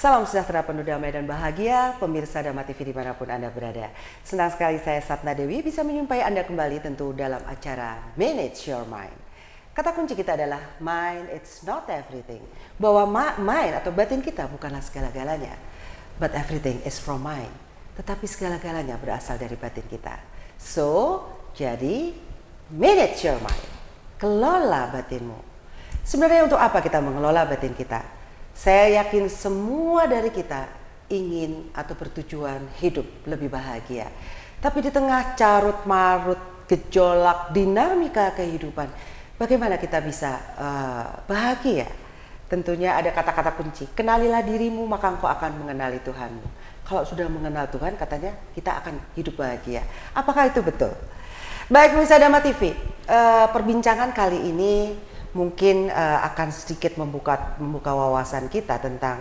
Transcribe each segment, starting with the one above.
Salam sejahtera penuh damai dan bahagia, pemirsa Dhamma TV dimanapun Anda berada. Senang sekali saya Satna Dewi bisa menyumpai Anda kembali tentu dalam acara Manage Your Mind. Kata kunci kita adalah mind it's not everything. Bahwa mind atau batin kita bukanlah segala-galanya. But everything is from mind. Tetapi segala-galanya berasal dari batin kita. So, jadi manage your mind. Kelola batinmu. Sebenarnya untuk apa kita mengelola batin kita? Saya yakin semua dari kita ingin atau bertujuan hidup lebih bahagia. Tapi di tengah carut marut, gejolak, dinamika kehidupan, bagaimana kita bisa bahagia? Tentunya ada kata-kata kunci. Kenalilah dirimu, maka engkau akan mengenali Tuhanmu. Kalau sudah mengenal Tuhan, katanya kita akan hidup bahagia. Apakah itu betul? Baik, pemirsa Dhamma TV, perbincangan kali ini mungkin akan sedikit membuka wawasan kita tentang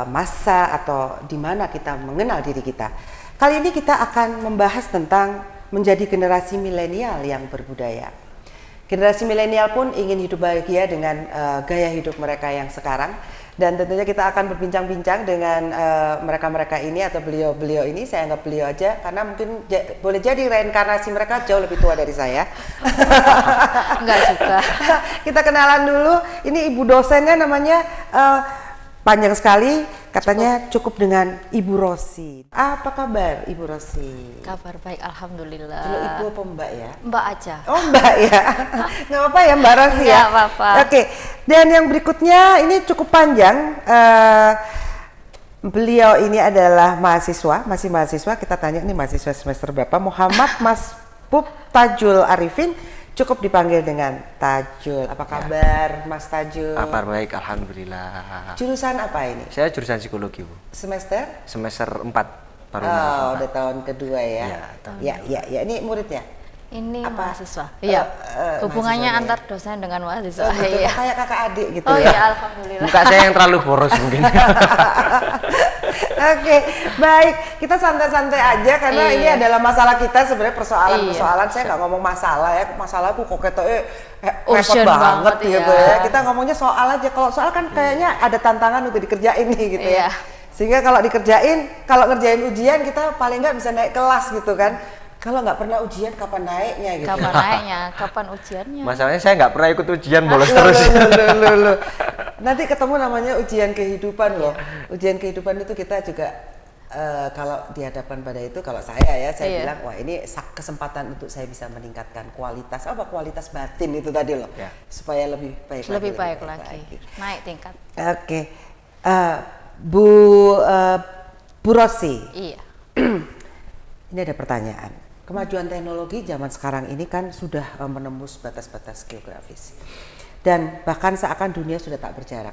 masa atau di mana kita mengenal diri kita. Kali ini kita akan membahas tentang menjadi generasi milenial yang berbudaya. Generasi milenial pun ingin hidup bahagia dengan gaya hidup mereka yang sekarang. Dan tentunya kita akan berbincang-bincang dengan mereka-mereka ini atau beliau-beliau ini. Saya anggap beliau aja karena mungkin boleh jadi reinkarnasi mereka jauh lebih tua dari saya. Enggak juga. Kita kenalan dulu. Ini ibu dosennya namanya panjang sekali. Katanya cukup dengan Ibu Rosi. Apa kabar Ibu Rosi? Kabar baik, alhamdulillah. Dulu Ibu apa Mbak ya? Mbak aja. Oh Mbak ya, nggak apa-apa ya Mbak Rosi ya? Nggak apa-apa. Oke, dan yang berikutnya ini cukup panjang. Beliau ini adalah mahasiswa, masih mahasiswa. Kita tanya nih mahasiswa semester berapa? Muhammad Mas Pup Tajul Arifin. Cukup dipanggil dengan Tajul. Apa kabar Mas Tajul? Kabar baik, alhamdulillah. Jurusan apa ini? Saya jurusan psikologi, Bu. Semester? Semester 4 baru. Oh, udah tahun kedua ya. Ya. Ini muridnya. Ini apa? mahasiswa. Iya. Hubungannya mahasiswa, antar dosen dengan mahasiswa. Oh, gitu. Iya. Kayak kakak adik gitu Oh ya. iya, alhamdulillah. Muka saya yang terlalu boros mungkin. Oke, baik. Kita santai-santai aja karena ini adalah masalah kita sebenarnya persoalan-persoalan. Saya nggak ngomong masalah ya. Masalahku kok ketoknya repot banget gitu ya. Kita ngomongnya soal aja. Kalau soal kan kayaknya ada tantangan untuk dikerjain nih gitu ya. Sehingga kalau ngerjain ujian kita paling nggak bisa naik kelas gitu kan. Kalau nggak pernah ujian, kapan naiknya gitu? Kapan naiknya? Kapan ujiannya? Masalahnya saya nggak pernah ikut ujian, bolos terus. Loh. Nanti ketemu namanya ujian kehidupan loh. Ujian kehidupan itu kita juga kalau di hadapan pada itu, kalau saya bilang wah ini kesempatan untuk saya bisa meningkatkan kualitas kualitas batin itu tadi loh, supaya lebih baik lagi. Naik tingkat. Oke. Bu Rosi. Iya. Ini ada pertanyaan. Kemajuan teknologi zaman sekarang ini kan sudah menembus batas-batas geografis. Dan bahkan seakan dunia sudah tak berjarak.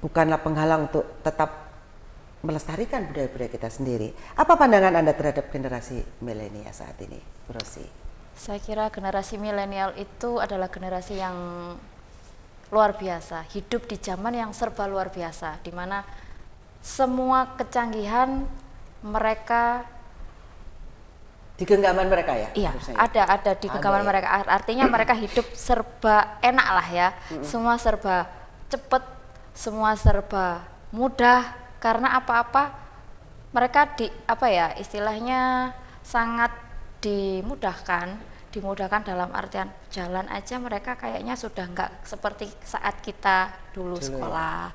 Bukanlah penghalang untuk tetap melestarikan budaya-budaya kita sendiri. Apa pandangan Anda terhadap generasi milenial saat ini, Bu Rosi? Saya kira generasi milenial itu adalah generasi yang luar biasa. Hidup di zaman yang serba luar biasa. Di mana semua kecanggihan mereka di genggaman mereka ya? Iya, ada di genggaman mereka. Artinya mereka hidup serba enak lah ya. Semua serba cepat, semua serba mudah. Karena apa-apa mereka istilahnya sangat dimudahkan dalam artian jalan aja mereka kayaknya sudah nggak seperti saat kita dulu sekolah.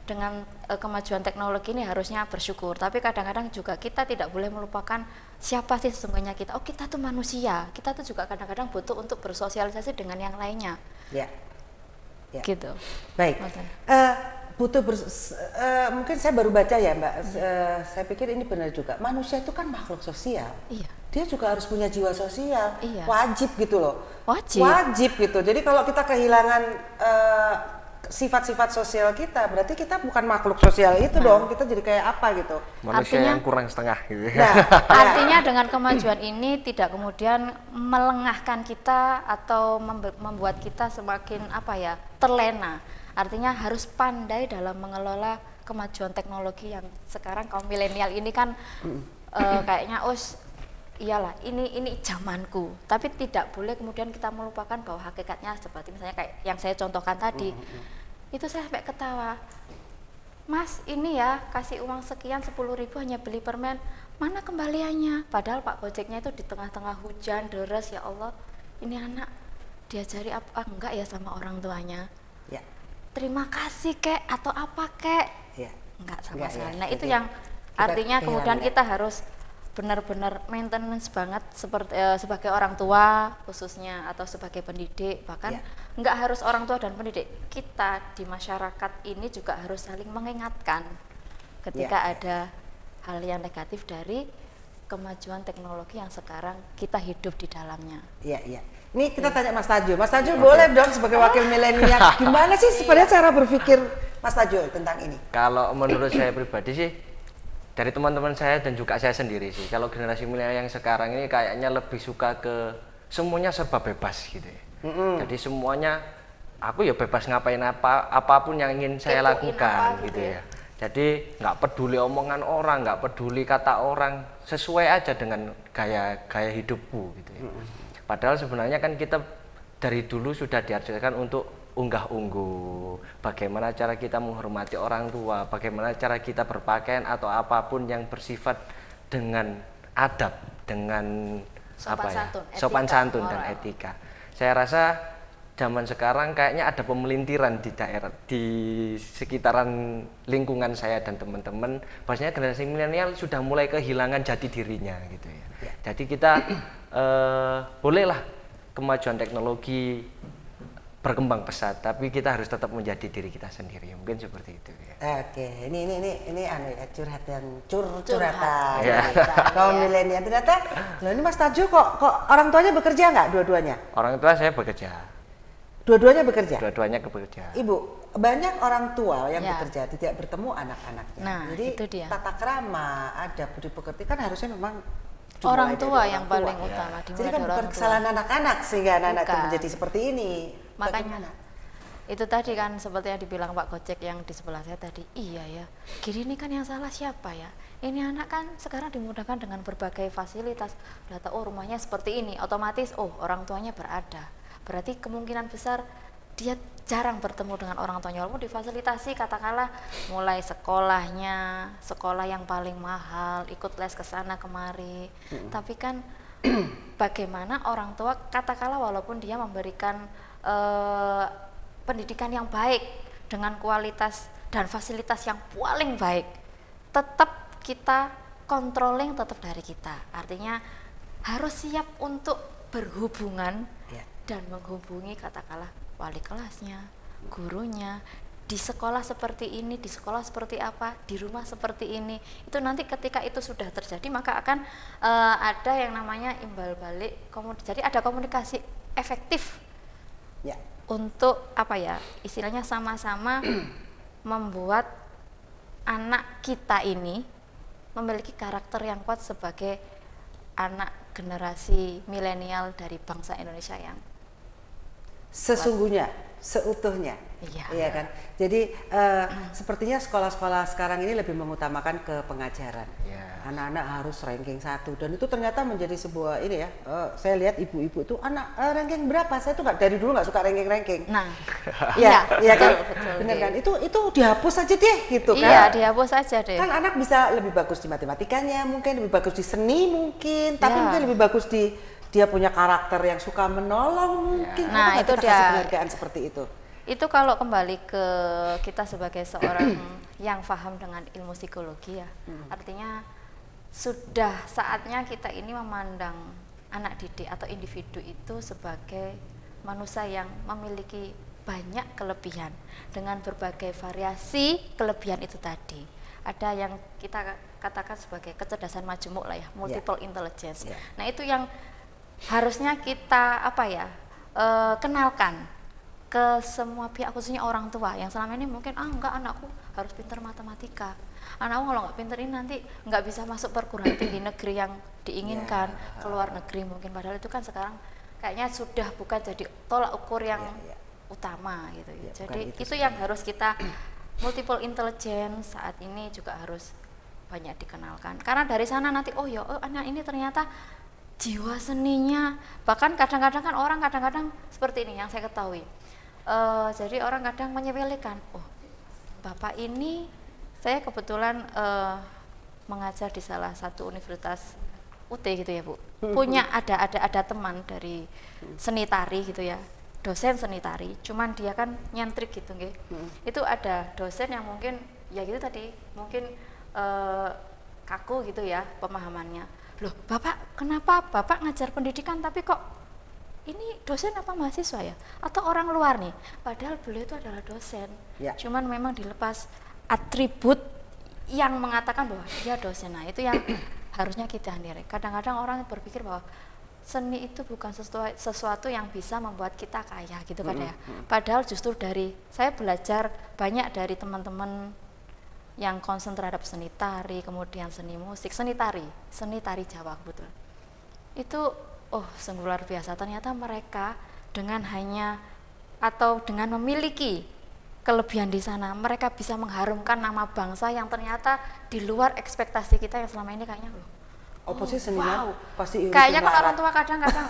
Dengan kemajuan teknologi ini harusnya bersyukur, tapi kadang-kadang juga kita tidak boleh melupakan siapa sih sesungguhnya kita. Oh, kita tuh manusia, kita tuh juga kadang-kadang butuh untuk bersosialisasi dengan yang lainnya. Ya. Gitu. Baik. Mungkin saya baru baca ya Mbak, saya pikir ini benar juga. Manusia itu kan makhluk sosial. Iya. Dia juga harus punya jiwa sosial. Iya. Wajib gitu loh. Wajib gitu. Jadi kalau kita kehilangan sifat-sifat sosial kita, berarti kita bukan makhluk sosial itu dong, kita jadi kayak apa gitu. Manusia yang kurang setengah gitu. Artinya dengan kemajuan ini tidak kemudian melengahkan kita atau membuat kita semakin terlena. Artinya harus pandai dalam mengelola kemajuan teknologi yang sekarang kaum milenial ini kan kayaknya iyalah ini zamanku, tapi tidak boleh kemudian kita melupakan bahwa hakikatnya seperti misalnya kayak yang saya contohkan tadi, Itu saya sampai ketawa. Mas, ini ya kasih uang sekian 10.000 hanya beli permen, mana kembaliannya? Padahal Pak Gojeknya itu di tengah-tengah hujan deras, ya Allah. Ini anak diajari apa enggak ya sama orang tuanya? Ya. Terima kasih kek atau apa kek? Ya. Enggak sama Enggak, ya. sekali. Nah, itu Jadi yang artinya kehilangan kemudian ya. kita harus benar-benar maintenance banget seperti sebagai orang tua khususnya atau sebagai pendidik, bahkan Ya. nggak harus orang tua dan pendidik, kita di masyarakat ini juga harus saling mengingatkan ketika Ya. ada hal yang negatif dari kemajuan teknologi yang sekarang kita hidup di dalamnya. Iya, iya. Ini kita tanya Mas Tajul. Mas Tajul boleh dong sebagai wakil milenial. Gimana sih sebenarnya cara berpikir Mas Tajul tentang ini? Kalau menurut saya pribadi sih, dari teman-teman saya dan juga saya sendiri sih, kalau generasi milenial yang sekarang ini kayaknya lebih suka ke semuanya serba bebas gitu ya. Jadi semuanya aku ya bebas ngapain apapun yang ingin saya Kepoin lakukan apa gitu gitu ya. Jadi nggak peduli omongan orang, nggak peduli kata orang, sesuai aja dengan gaya hidupku gitu ya. Padahal sebenarnya kan kita dari dulu sudah diajarkan untuk unggah-ungguh, bagaimana cara kita menghormati orang tua, bagaimana cara kita berpakaian atau apapun yang bersifat dengan adab, dengan sopan santun dan etika. Saya rasa zaman sekarang kayaknya ada pemelintiran di daerah, di sekitaran lingkungan saya dan teman-teman, bahwasanya generasi milenial sudah mulai kehilangan jati dirinya gitu ya. Jadi kita bolehlah kemajuan teknologi berkembang pesat, tapi kita harus tetap menjadi diri kita sendiri. Mungkin seperti itu ya. Oke, ini anu ya, curhatan. Ya. Kaum milenial ternyata, loh ini Mas Tajul kok orang tuanya bekerja nggak dua-duanya? Orang tua saya bekerja. Dua-duanya bekerja? Dua-duanya bekerja. Ibu, banyak orang tua yang Ya. bekerja tidak bertemu anak-anaknya. Nah, jadi itu dia. tata krama, adab budi pekerti kan harusnya memang dimulai Orang dari tua orang yang tua. paling Ya. utama Jadi dimulai kan dari bukan orang tua. kesalahan anak-anak sehingga anak-anak itu Bukan. menjadi seperti ini. Makanya Bagaimana? itu tadi kan seperti yang dibilang Pak Gojek yang di sebelah saya tadi, iya ya, gini ini kan yang salah siapa ya? Ini anak kan sekarang dimudahkan dengan berbagai fasilitas. Data, oh rumahnya seperti ini, otomatis oh orang tuanya berada. Berarti kemungkinan besar dia jarang bertemu dengan orang tuanya, walaupun difasilitasi katakanlah mulai sekolahnya, sekolah yang paling mahal, ikut les ke sana kemari. Tapi kan bagaimana orang tua katakanlah walaupun dia memberikan pendidikan yang baik dengan kualitas dan fasilitas yang paling baik, tetap kita controlling tetap dari kita. Artinya harus siap untuk berhubungan Ya. dan menghubungi katakanlah wali kelasnya, gurunya, di sekolah seperti ini, di sekolah seperti apa, di rumah seperti ini. Itu nanti ketika itu sudah terjadi maka akan ada yang namanya imbal balik, jadi ada komunikasi efektif Ya. untuk apa ya, istilahnya sama-sama membuat anak kita ini memiliki karakter yang kuat sebagai anak generasi milenial dari bangsa Indonesia yang Sesungguhnya, seutuhnya. Iya. Kan? Jadi sepertinya sekolah-sekolah sekarang ini lebih mengutamakan ke pengajaran. Ya. Anak-anak harus ranking 1 dan itu ternyata menjadi sebuah ini ya. Saya lihat ibu-ibu itu anak ranking berapa? Saya tuh nggak dari dulu nggak suka ranking-ranking. nah Iya, iya kan? betul, Bener Dek. kan? Itu dihapus aja deh gitu kan. Iya, dihapus aja deh. Kan anak bisa lebih bagus di matematikanya, mungkin lebih bagus di seni mungkin, tapi Ya. mungkin lebih bagus di dia punya karakter yang suka menolong mungkin. Nah, Kenapa nggak itu kita kasih dia. penghargaan seperti itu. Itu kalau kembali ke kita sebagai seorang yang paham dengan ilmu psikologi ya, artinya sudah saatnya kita ini memandang anak didik atau individu itu sebagai manusia yang memiliki banyak kelebihan dengan berbagai variasi kelebihan itu tadi. Ada yang kita katakan sebagai kecerdasan majemuk lah ya, multiple intelligence. Yeah. Nah, itu yang harusnya kita apa ya, kenalkan ke semua pihak, khususnya orang tua yang selama ini mungkin enggak, anakku harus pintar matematika, anakku kalau nggak pintar ini nanti nggak bisa masuk perguruan tinggi negeri yang diinginkan, ke luar negeri mungkin, padahal itu kan sekarang kayaknya sudah bukan jadi tolak ukur yang utama gitu. Jadi itu yang harus kita multiple intelligence saat ini juga harus banyak dikenalkan, karena dari sana nanti oh anak ini ternyata jiwa seninya. Bahkan kadang-kadang kan orang kadang-kadang seperti ini yang saya ketahui, Jadi orang kadang menyepelekan, oh bapak ini, saya kebetulan mengajar di salah satu universitas UT gitu ya Bu, punya ada teman dari seni tari gitu ya, dosen seni tari, cuman dia kan nyentrik gitu nggih. Itu ada dosen yang mungkin ya gitu tadi, mungkin kaku gitu ya pemahamannya. Loh bapak, kenapa bapak ngajar pendidikan tapi kok ini dosen apa mahasiswa ya? Atau orang luar nih? Padahal beliau itu adalah dosen, cuman memang dilepas atribut yang mengatakan bahwa dia dosen. Nah itu yang harusnya kita hindari. Kadang-kadang orang berpikir bahwa seni itu bukan sesuatu yang bisa membuat kita kaya gitu kan ya. Padahal justru dari saya belajar banyak dari teman-teman yang concern terhadap seni tari, kemudian seni musik, seni tari Jawa kebetulan. Itu sungguh luar biasa. Ternyata mereka dengan hanya atau dengan memiliki kelebihan di sana, mereka bisa mengharumkan nama bangsa yang ternyata di luar ekspektasi kita yang selama ini kayaknya posisi seniman pasti kayaknya kan orang tua kadang-kadang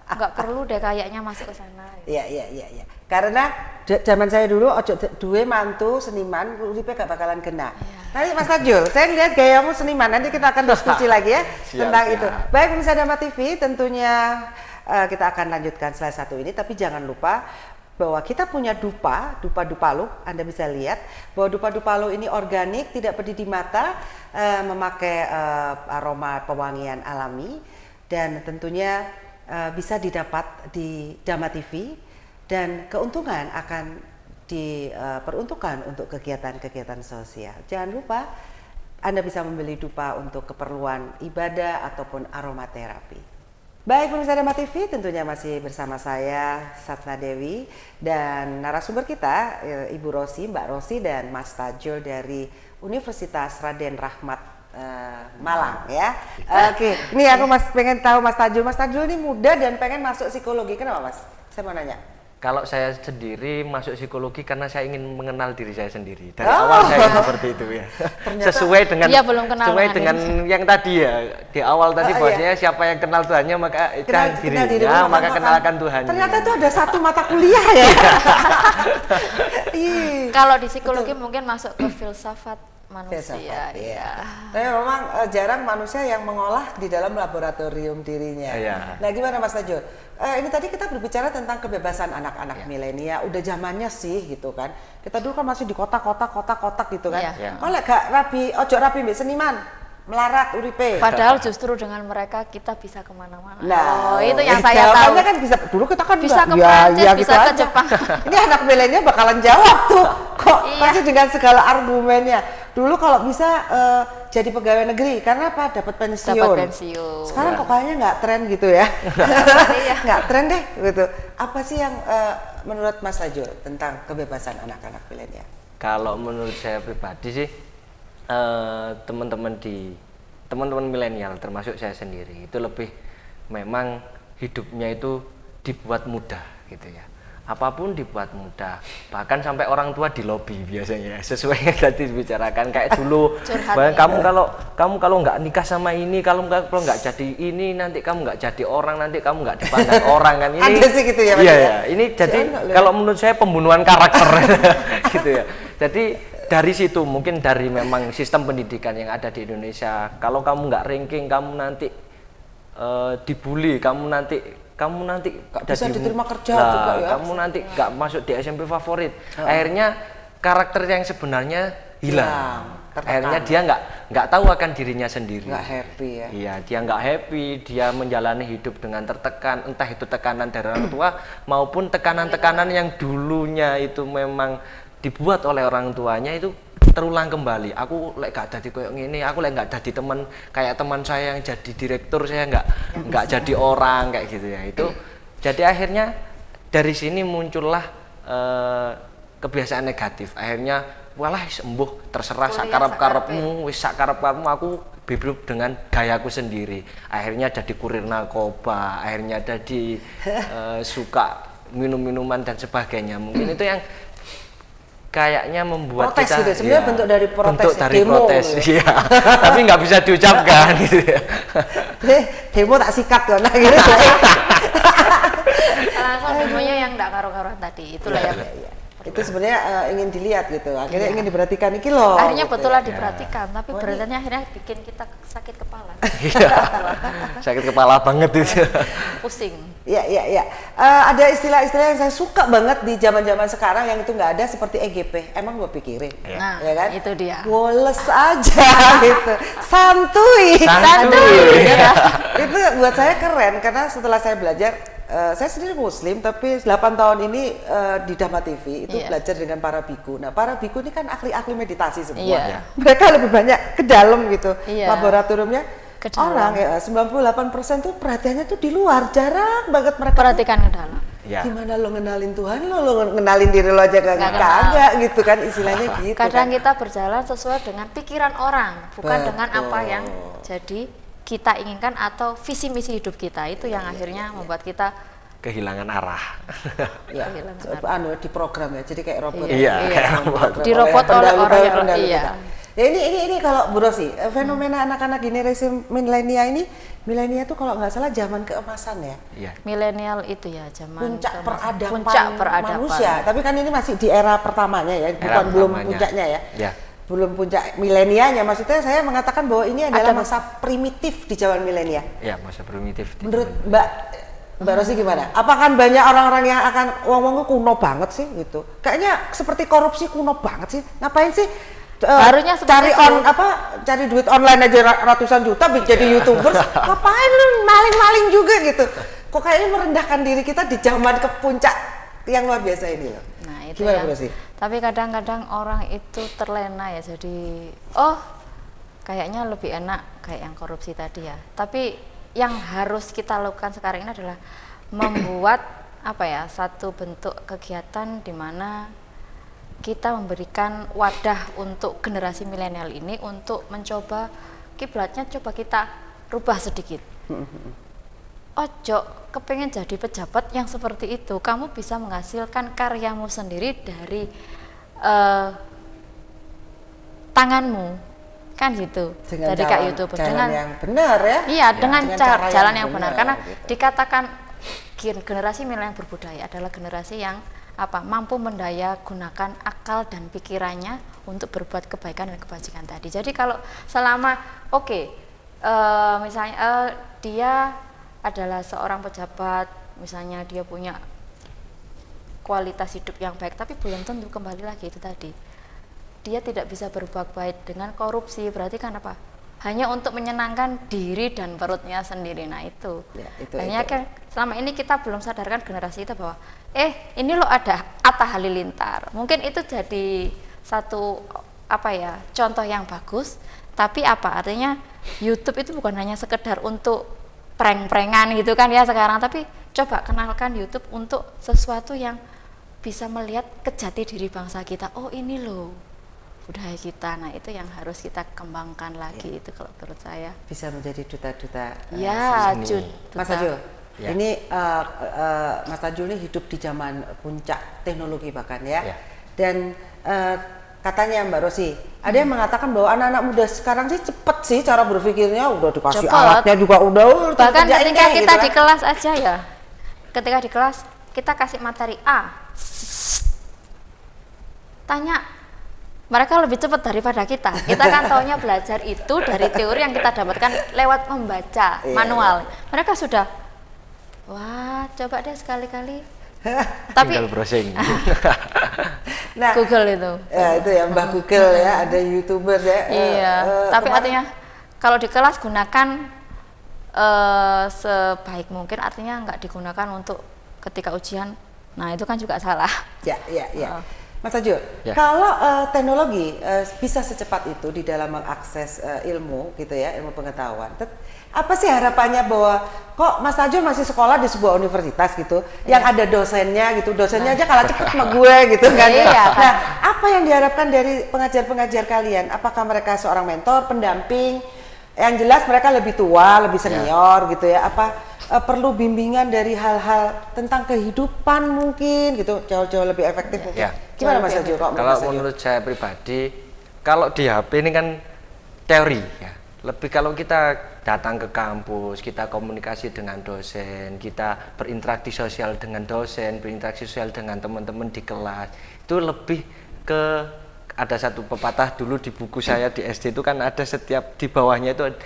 nggak perlu deh kayaknya masuk ke sana. Iya. Karena zaman saya dulu ojo duwe mantu seniman uripe gak bakalan kena. Nanti Mas Tajul, saya lihat gayamu seniman, nanti kita akan diskusi lagi ya tentang itu. Baik pemirsa Dharma TV, tentunya kita akan lanjutkan slide satu ini, tapi jangan lupa bahwa kita punya dupa Dupalu. Anda bisa lihat bahwa Dupalu ini organik, tidak pedih di mata, memakai aroma pewangian alami, dan tentunya bisa didapat di Dharma TV, dan keuntungan akan diperuntukkan untuk kegiatan-kegiatan sosial. Jangan lupa Anda bisa membeli dupa untuk keperluan ibadah ataupun aromaterapi. Baik pemirsa Dharma TV, tentunya masih bersama saya Sapna Dewi dan narasumber kita Ibu Rosi, Mbak Rosi dan Mas Tajul dari Universitas Raden Rahmat Malang ya. Oke, ini aku pengen tahu Mas Tajul ini muda dan pengen masuk psikologi. Kenapa Mas? Saya mau nanya. Kalau saya sendiri masuk psikologi karena saya ingin mengenal diri saya sendiri. Dari awal saya seperti itu ya. Sesuai dengan yang tadi ya. Di awal tadi bahwasanya siapa yang kenal Tuhannya maka dirinya maka kenalkan Tuhannya. Ternyata itu ada satu mata kuliah ya. Kalau di psikologi mungkin masuk ke filsafat manusia. Tapi memang jarang manusia yang mengolah di dalam laboratorium dirinya. Nah gimana Mas Tajul? Ini tadi kita berbicara tentang kebebasan anak-anak milenial. Udah zamannya sih gitu kan. Kita dulu kan masih di kotak-kotak gitu kan. Oleh gak ojo rapi mbak seniman, melarat uripe. Padahal justru dengan mereka kita bisa kemana-mana. Nah, itu yang saya tahu. Kan bisa dulu kita kan bisa ke Prancis, bisa ke Jepang. Ini anak milenial bakalan jawab tuh. Kok pasti dengan segala argumennya. Dulu kalau bisa jadi pegawai negeri karena apa? Dapat pensiun. Sekarang kok kayaknya nggak tren gitu ya. Nggak tren deh gitu. Apa sih yang menurut Mas Tajul tentang kebebasan anak-anak milenial? Kalau menurut saya pribadi sih teman-teman milenial termasuk saya sendiri itu lebih memang hidupnya itu dibuat mudah gitu ya. Apapun dibuat mudah, bahkan sampai orang tua di lobi biasanya sesuai yang tadi dibicarakan kayak dulu. kamu kalau nggak nikah sama ini, kalau nggak jadi ini nanti kamu nggak jadi orang, nanti kamu nggak dipandang orang kan ini. Ada sih gitu ya. Iya. Ini jadi kalau menurut saya pembunuhan karakter gitu ya. Jadi dari situ mungkin dari memang sistem pendidikan yang ada di Indonesia, kalau kamu nggak ranking kamu nanti dibully, kamu nanti gak bisa diterima kerja juga ya. Kamu nanti gak masuk di SMP favorit. Akhirnya karakter yang sebenarnya hilang. Akhirnya dia nggak tahu akan dirinya sendiri. Nggak happy ya. Iya, dia nggak happy, dia menjalani hidup dengan tertekan, entah itu tekanan dari orang tua maupun tekanan-tekanan yang dulunya itu memang dibuat oleh orang tuanya itu terulang kembali. Aku gak jadi kayak gini, aku gak jadi teman kayak teman saya yang jadi direktur, saya nggak jadi orang kayak gitu ya. Itu jadi akhirnya dari sini muncullah kebiasaan negatif. Akhirnya walah sembuh terserah sakarep-karepmu, wis sakarep-karepmu, aku hidup dengan gayaku sendiri. Akhirnya jadi kurir narkoba, akhirnya jadi suka minum-minuman dan sebagainya. Mungkin itu yang kayaknya membuat protes kita gitu. Sebenarnya bentuk dari protes, gitu. Iya. Tapi nggak bisa diucapkan gitu ya. Demo tak sikat kan gitu. Langsung demonya yang nggak karo-karuan tadi. Itulah yang Itu sebenarnya ingin dilihat gitu, akhirnya ingin diperhatikan iki loh. akhirnya gitu betul lah ya. diperhatikan, tapi berantakannya akhirnya bikin kita sakit kepala, Sakit kepala banget itu. pusing. Iya. Ada istilah-istilah yang saya suka banget di zaman-zaman sekarang yang itu nggak ada seperti EGP. Emang gue pikirin, Nah, ya kan? itu dia. Woles aja gitu, santuy. Ya. Itu buat saya keren karena setelah saya belajar, saya sendiri Muslim tapi 8 tahun ini di Dhamma TV itu belajar dengan para biku. Nah, para biku ini kan ahli-ahli meditasi semua. Iya. Mereka lebih banyak ke dalam gitu. Iya. Laboratoriumnya Ke dalam. orang ya 98% tuh perhatiannya tuh di luar, jarang banget mereka Perhatikan ke dalam. Ya. gimana lo ngenalin Tuhan lo ngenalin diri lo aja kagak gitu kan istilahnya gitu. Kadang kan. kita berjalan sesuai dengan pikiran orang, bukan dengan apa yang jadi kita inginkan atau visi misi hidup kita. Itu yang akhirnya membuat kita Kehilangan arah. Ya, kehilangan di program ya, jadi kayak robot. Iya, kayak robot. Dirobot oleh orang yang iya. Ya ini kalau Bu Rosi, fenomena anak-anak generasi milenial tuh kalau nggak salah zaman keemasan ya. Iya. Milenial itu ya zaman Puncak peradaban, manusia. manusia. Tapi kan ini masih di era pertamanya ya, bukan belum puncaknya ya. Ya. Belum puncak milenialnya, maksudnya saya mengatakan bahwa ini adalah masa primitif di zaman milenial. Ya, masa primitif. Menurut Mbak Rosi gimana? Apakah banyak orang-orang yang akan ngomong kuno banget sih gitu? Kayaknya seperti korupsi kuno banget sih. Ngapain sih? Harusnya cari duit online aja ratusan juta jadi YouTubers. Ngapain lu maling-maling juga gitu? Kok kayaknya merendahkan diri kita di zaman ke puncak yang luar biasa ini loh. Nah, itu gimana ya. Bu Rosi? Tapi kadang-kadang orang itu terlena ya, jadi kayaknya lebih enak kayak yang korupsi tadi ya. Tapi yang harus kita lakukan sekarang ini adalah membuat satu bentuk kegiatan di mana kita memberikan wadah untuk generasi milenial ini untuk mencoba kiblatnya, coba kita rubah sedikit. Ojo kepengen jadi pejabat yang seperti itu, kamu bisa menghasilkan karyamu sendiri dari tanganmu, kan gitu. Jadi kayak YouTube dengan yang benar ya. Iya, dengan cara jalan yang benar. Karena gitu. dikatakan generasi milenial yang berbudaya adalah generasi yang mampu mendaya gunakan akal dan pikirannya untuk berbuat kebaikan dan kebajikan tadi. Jadi kalau selama misalnya dia adalah seorang pejabat, misalnya dia punya kualitas hidup yang baik, tapi belum tentu, kembali lagi itu tadi, dia tidak bisa berbuat baik dengan korupsi. Berarti kan hanya untuk menyenangkan diri dan perutnya sendiri. Nah itu, hanya kan selama ini kita belum sadarkan generasi itu bahwa ini loh ada Atta Halilintar. Mungkin itu jadi satu contoh yang bagus. Tapi artinya YouTube itu bukan hanya sekedar untuk prank-prankan gitu kan ya sekarang, tapi coba kenalkan YouTube untuk sesuatu yang bisa melihat kejati diri bangsa kita. Oh ini loh budaya kita. Nah itu yang harus kita kembangkan lagi itu kalau menurut saya. Bisa menjadi duta-duta. Ya, Mas Ajul. Ya. Ini Mas Ajul ini hidup di zaman puncak teknologi bahkan ya. Dan katanya Mbak Rosi, ada yang mengatakan bahwa anak-anak muda sekarang sih cepet sih cara berpikirnya, udah dikasih alatnya juga udah bahkan ketika kita gitu di kelas aja ya, ketika di kelas kita kasih materi A, tanya, mereka lebih cepat daripada kita. Kita kan taunya belajar itu dari teori yang kita dapatkan lewat membaca manual. Mereka sudah, wah coba deh sekali-kali. Tapi tinggal browsing. Nah, Google itu. Ya itu ya Mbak Google ya, ada YouTuber ya. Iya. Tapi artinya kalau di kelas gunakan sebaik mungkin, artinya nggak digunakan untuk ketika ujian. Nah itu kan juga salah. Ya. Mas Ajul, kalau teknologi bisa secepat itu di dalam mengakses ilmu gitu ya, ilmu pengetahuan, apa sih harapannya bahwa kok Mas Ajul masih sekolah di sebuah universitas gitu, yang ada dosennya gitu, dosennya aja kalah cepet sama gue gitu kan? Nah, apa yang diharapkan dari pengajar-pengajar kalian? Apakah mereka seorang mentor, pendamping? Yang jelas mereka lebih tua, lebih senior gitu ya? Apa perlu bimbingan dari hal-hal tentang kehidupan mungkin gitu, jauh-jauh lebih efektif mungkin? Gimana Mas Ajul? Kalau menurut saya pribadi, kalau di HP ini kan teori ya. Lebih kalau kita datang ke kampus, kita komunikasi dengan dosen, kita berinteraksi sosial dengan dosen, berinteraksi sosial dengan teman-teman di kelas, itu lebih ke, ada satu pepatah dulu di buku saya di SD itu kan ada setiap di bawahnya itu,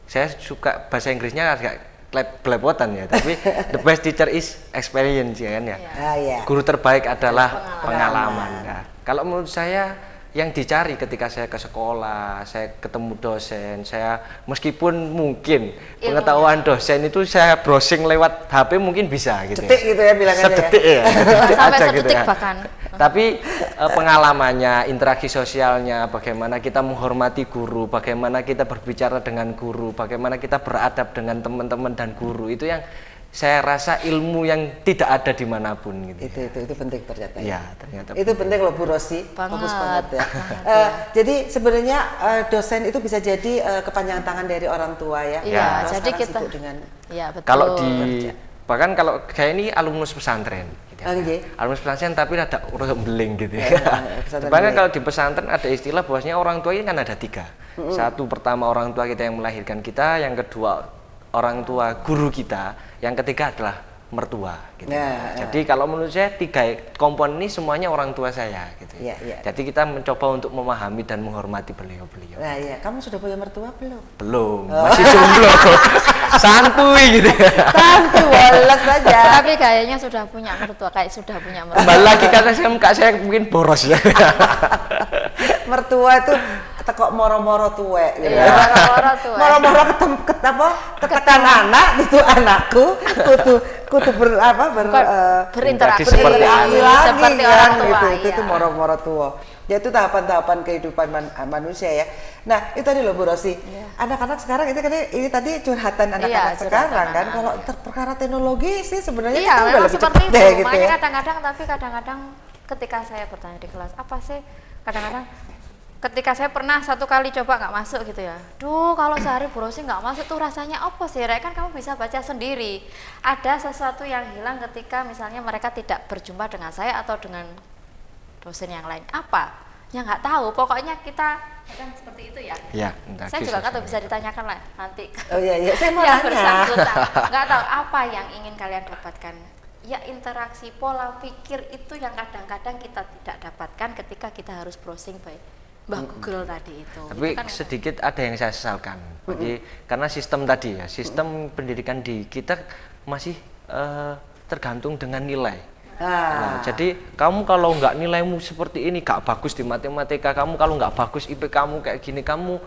saya suka bahasa Inggrisnya agak belepotan ya, tapi the best teacher is experience ya kan ya. Guru terbaik adalah pengalaman. Nah, kalau menurut saya yang dicari ketika saya ke sekolah, saya ketemu dosen, saya meskipun mungkin pengetahuan dosen itu saya browsing lewat HP mungkin bisa gitu. Detik gitu ya bilangannya. Sedetik ya. Sampai Aja sedetik gitu ya. bahkan. Tapi pengalamannya, interaksi sosialnya, bagaimana kita menghormati guru, bagaimana kita berbicara dengan guru, bagaimana kita beradab dengan teman-teman dan guru, itu yang saya rasa ilmu yang tidak ada dimanapun gitu. Itu penting ternyata. Ya, ternyata. Itu penting loh Bu Rosi. Bagus banget ya. Jadi sebenarnya dosen itu bisa jadi kepanjangan tangan dari orang tua ya. Iya, jadi kita dengan betul. Kalau bahkan kalau kayak ini alumnus pesantren. Gitu alumnus pesantren tapi ada urut beling gitu ya. Bahkan kalau di pesantren ada istilah bahwasanya orang tua ini kan ada 3. Satu, pertama orang tua kita yang melahirkan kita, yang kedua orang tua guru kita, yang ketiga adalah mertua gitu. Jadi kalau menurut saya 3 komponen ini semuanya orang tua saya gitu. Jadi kita mencoba untuk memahami dan menghormati beliau-beliau. Nah, kamu sudah punya mertua belum? Belum, masih jomblo. Santuy gitu. Santuy, woles saja. Tapi kayaknya sudah punya mertua, Kembali lagi karena saya mungkin boros ya. Mertua itu tekok moro-moro tuwek gitu. Moro-moro ketekan anak itu anakku kudu berinteraksi seperti orang tua gitu. Itu moro-moro tua. Ya itu tahapan-tahapan kehidupan manusia ya. Nah, itu tadi loh Bu Rosi. Anak-anak sekarang itu kan ini tadi curhatan anak-anak sekarang kan. Kalau perkara teknologi sih sebenarnya itu udah lebih seperti cepat deh gitu ya. Kadang-kadang ketika saya bertanya di kelas, apa sih kadang-kadang ketika saya pernah satu kali coba nggak masuk gitu ya, kalau sehari Bu Rosi nggak masuk tuh rasanya apa sih? Kan kamu bisa baca sendiri. Ada sesuatu yang hilang ketika misalnya mereka tidak berjumpa dengan saya atau dengan dosen yang lain. Apa? Ya nggak tahu. Pokoknya kita kadang seperti itu ya. Iya. Saya juga nggak tahu, bisa ditanyakan lah nanti. Oh iya, saya mau nanya. Nggak tahu apa yang ingin kalian dapatkan. Ya interaksi pola pikir itu yang kadang-kadang kita tidak dapatkan ketika kita harus browsing by Mbak Google tadi itu. Tapi itu kan sedikit ada yang saya sesalkan. Jadi karena sistem tadi ya, sistem pendidikan di kita masih tergantung dengan nilai. Nah, jadi kamu kalau nggak nilaimu seperti ini, nggak bagus di matematika, kamu kalau nggak bagus IP kamu kayak gini, kamu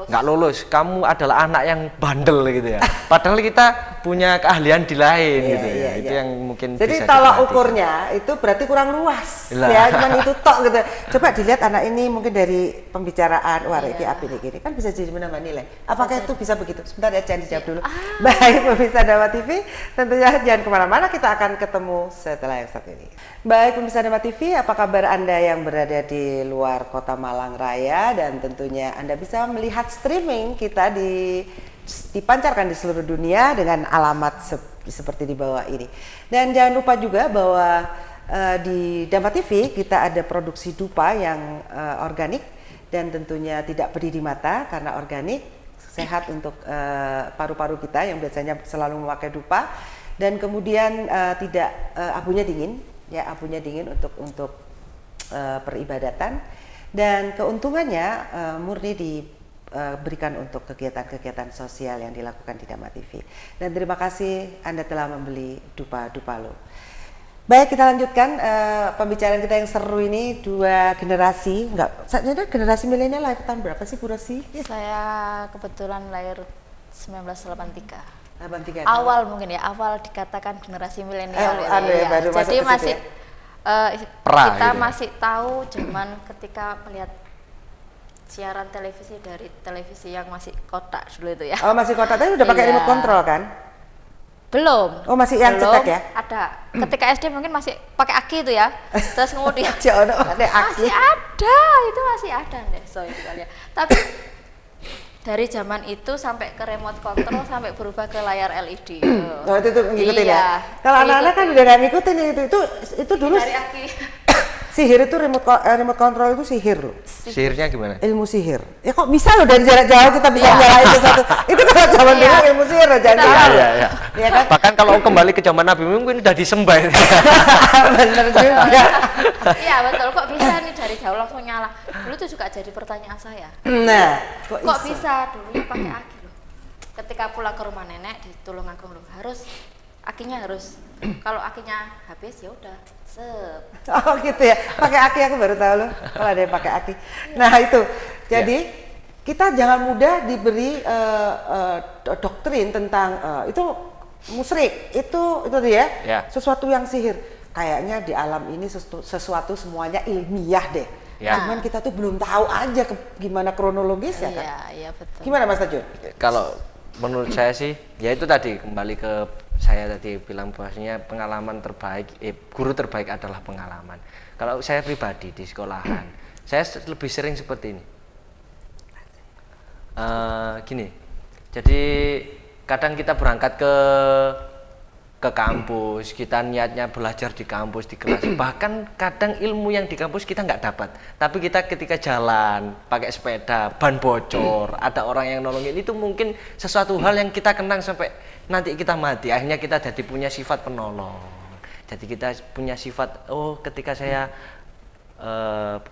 nggak lulus, kamu adalah anak yang bandel gitu ya. Padahal kita punya keahlian di lain gitu ya. Itu yang mungkin jadi bisa tolak ukurnya itu berarti kurang luas ya, cuman itu tok gitu. Coba dilihat anak ini mungkin dari pembicaraan, wah ini apa ini gini, kan bisa jadi menambah nilai. Apakah itu bisa begitu? Sebentar ya, jangan dijawab dulu. Baik pemirsa Dharma TV, tentunya jangan kemana-mana, kita akan ketemu setelah yang satu ini. Baik pemirsa Dharma TV, apa kabar Anda yang berada di luar kota Malang Raya, dan tentunya Anda bisa melihat streaming kita dipancarkan di seluruh dunia dengan alamat seperti di bawah ini. Dan jangan lupa juga bahwa di Dharma TV kita ada produksi dupa yang organik dan tentunya tidak pedih di mata karena organik, sehat untuk paru-paru kita yang biasanya selalu memakai dupa, dan kemudian tidak abunya dingin ya, abunya dingin untuk peribadatan, dan keuntungannya murni diberikan untuk kegiatan-kegiatan sosial yang dilakukan di Dharma TV. Dan terima kasih Anda telah membeli dupa lo. Baik, kita lanjutkan pembicaraan kita yang seru ini. Dua generasi, saya generasi milenial lahir tahun berapa sih Bu Rosi? Saya kebetulan lahir 1983. 83. Awal mungkin ya, awal dikatakan generasi milenial baru jadi masih kita gitu. Masih tahu zaman ketika melihat siaran televisi dari televisi yang masih kotak dulu itu ya. Oh, masih kotak, tapi udah pakai remote control kan? Belum. Oh, masih yang cetak ya? Ada. Ketika SD mungkin masih pakai aki itu ya. Terus kemudian masih ada, itu masih ada deh. Tapi dari zaman itu sampai ke remote control sampai berubah ke layar LED. Oh, itu ngikutin ya. Kalau anak-anak kan udah nggak ngikutin itu dulu. Dari aki. Sihir itu remote control itu sihir loh. Sihirnya gimana? Ilmu sihir. Ya kok bisa loh dari jarak jauh kita bisa nyalain sesuatu. Itu kalau zaman dulu ilmu sihir loh, jangan salah. Iya. Ya kan? Bahkan kalau kembali ke zaman Nabi mungkin udah disembah. Bener juga. Iya betul, kok bisa nih dari jauh langsung nyala. Dulu itu juga jadi pertanyaan saya. Nah, Kok bisa dulunya pakai aki loh. Ketika pulang ke rumah nenek di Tulungagung loh, akinya harus kalau akinya habis ya udah sep. Oh gitu ya, pakai aki aku baru tahu loh kalau ada yang pakai aki. Nah itu, jadi kita jangan mudah diberi doktrin tentang itu musyrik, itu dia sesuatu yang sihir. Kayaknya di alam ini sesuatu semuanya ilmiah deh. Cuman kita tuh belum tahu aja gimana kronologisnya kan. Iya betul. Gimana Mas Tajun? Kalau menurut saya sih, ya itu tadi kembali ke saya tadi bilang bahwasanya pengalaman terbaik, guru terbaik adalah pengalaman. Kalau saya pribadi di sekolahan, saya lebih sering seperti ini. Gini, jadi kadang kita berangkat ke kampus, kita niatnya belajar di kampus, di kelas. Bahkan kadang ilmu yang di kampus kita nggak dapat. Tapi kita ketika jalan, pakai sepeda, ban bocor, ada orang yang nolongin, itu mungkin sesuatu hal yang kita kenang sampai nanti kita mati. Akhirnya kita jadi punya sifat penolong. Jadi kita punya sifat, ketika saya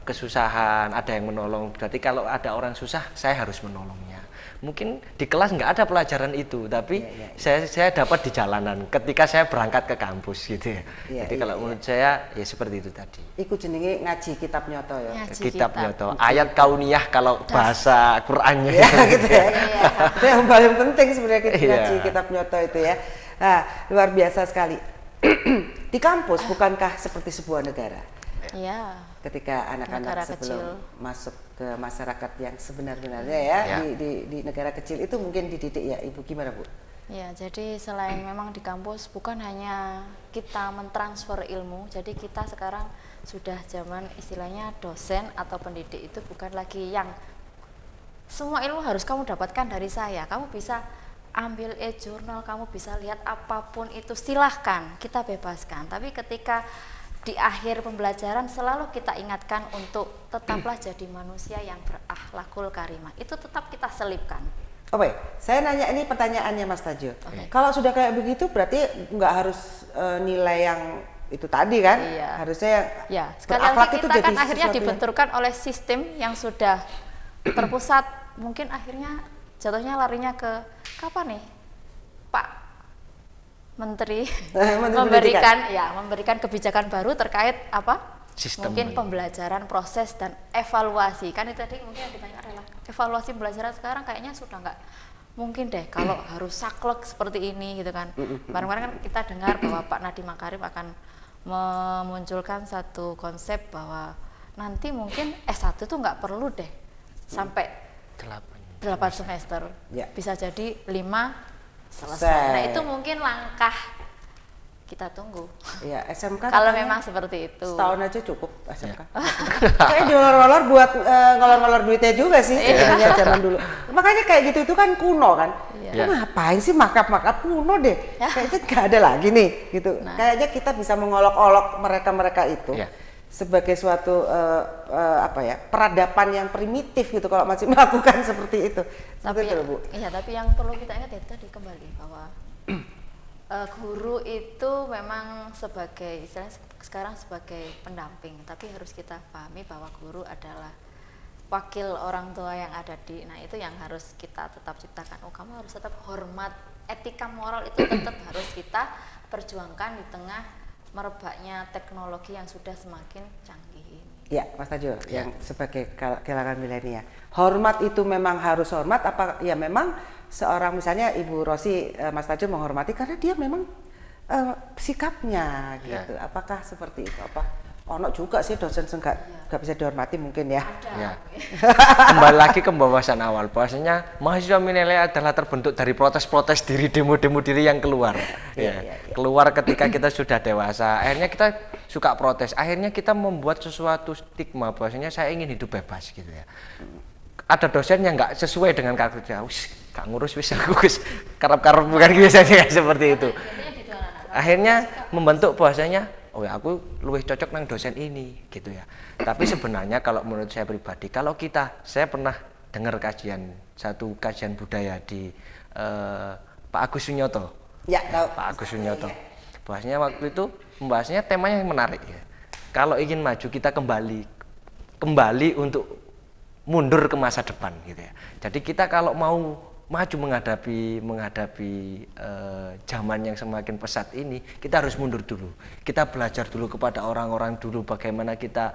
kesusahan, ada yang menolong. Berarti kalau ada orang susah, saya harus menolongnya. Mungkin di kelas nggak ada pelajaran itu, tapi saya dapat di jalanan ketika saya berangkat ke kampus gitu ya. Jadi kalau menurut saya ya seperti itu tadi. Iku jenenge ngaji kitab nyoto ya. Kitab nyoto, ayat kauniyah kalau bahasa Qur'annya gitu ya. Itu yang paling penting sebenarnya ngaji kitab nyoto itu ya. Nah, luar biasa sekali. Di kampus bukankah seperti sebuah negara? Iya. Ketika anak-anak sebelum masuk ke masyarakat yang sebenar-benarnya ya, di negara kecil itu mungkin dididik ya, Ibu, gimana Bu? Ya, jadi selain memang di kampus bukan hanya kita mentransfer ilmu, jadi kita sekarang sudah zaman istilahnya dosen atau pendidik itu bukan lagi yang semua ilmu harus kamu dapatkan dari saya. Kamu bisa ambil e-jurnal, kamu bisa lihat apapun itu, silahkan, kita bebaskan. Tapi ketika di akhir pembelajaran selalu kita ingatkan untuk tetaplah jadi manusia yang berakhlakul karimah. Itu tetap kita selipkan. Oke, saya nanya ini pertanyaannya Mas Tajul. Kalau sudah kayak begitu berarti nggak harus nilai yang itu tadi kan? Harusnya ya, sekali lagi kita kan akhirnya dibenturkan oleh sistem yang sudah terpusat. Mungkin akhirnya jatuhnya larinya ke kapan nih Pak Menteri memberikan kebijakan baru terkait apa? Sistem mungkin pembelajaran, proses dan evaluasi. Kan itu tadi mungkin yang ditanya adalah evaluasi pembelajaran sekarang kayaknya sudah nggak mungkin deh kalau harus saklek seperti ini gitu kan. Kemarin-kemarin kan kita dengar bahwa Pak Nadiem Makarim akan memunculkan satu konsep bahwa nanti mungkin S1 tuh nggak perlu deh sampai 8 semester. Bisa jadi 5 selesai. Nah itu mungkin langkah kita tunggu. Iya, SMK kalau memang seperti itu. Setahun aja cukup SMK. Kayak diolor-olor buat ngolor-ngolor duitnya juga sih kayaknya zaman dulu. Makanya kayak gitu itu kan kuno kan. Ngapain sih makap-makap kuno deh? Kayaknya gak ada lagi nih gitu. Kayaknya kita bisa mengolok-olok mereka-mereka itu. Sebagai suatu peradaban yang primitif gitu kalau masih melakukan seperti itu. Tapi Bu. Iya, tapi yang perlu kita ingat itu tadi kembali bahwa guru itu memang sebagai istilahnya sekarang sebagai pendamping, tapi harus kita pahami bahwa guru adalah wakil orang tua yang ada di. Nah, itu yang harus kita tetap ciptakan. Kamu harus tetap hormat, etika moral itu tetap harus kita perjuangkan di tengah merebaknya teknologi yang sudah semakin canggih ini. Ya, Mas Tajul, yang sebagai kalangan milenial, hormat itu memang harus hormat apa ya memang seorang misalnya Ibu Rosi, Mas Tajul menghormati karena dia memang sikapnya gitu. Apakah seperti itu? Ono juga sih dosen nggak bisa dihormati mungkin ya. Kembali lagi ke pembahasan awal, bahwasanya mahasiswa milenial adalah terbentuk dari protes-protes diri, demo-demo diri yang keluar. Keluar ketika kita sudah dewasa. Akhirnya kita suka protes. Akhirnya kita membuat sesuatu stigma bahwasanya saya ingin hidup bebas gitu ya. Ada dosen yang nggak sesuai dengan karakternya, gak ngurus wis aku karep-karep bukan biasanya seperti itu. Akhirnya membentuk bahwasanya oh ya aku lebih cocok nang dosen ini gitu ya. Tapi sebenarnya kalau menurut saya pribadi, kalau saya pernah dengar satu kajian budaya di Pak Agus Sunyoto. Ya, tahu. Pak Agus Sunyoto. Bahasanya waktu itu membahasnya temanya yang menarik ya. Kalau ingin maju kita kembali untuk mundur ke masa depan gitu ya. Jadi kita kalau mau maju menghadapi zaman yang semakin pesat ini, kita harus mundur dulu. Kita belajar dulu kepada orang-orang dulu bagaimana kita,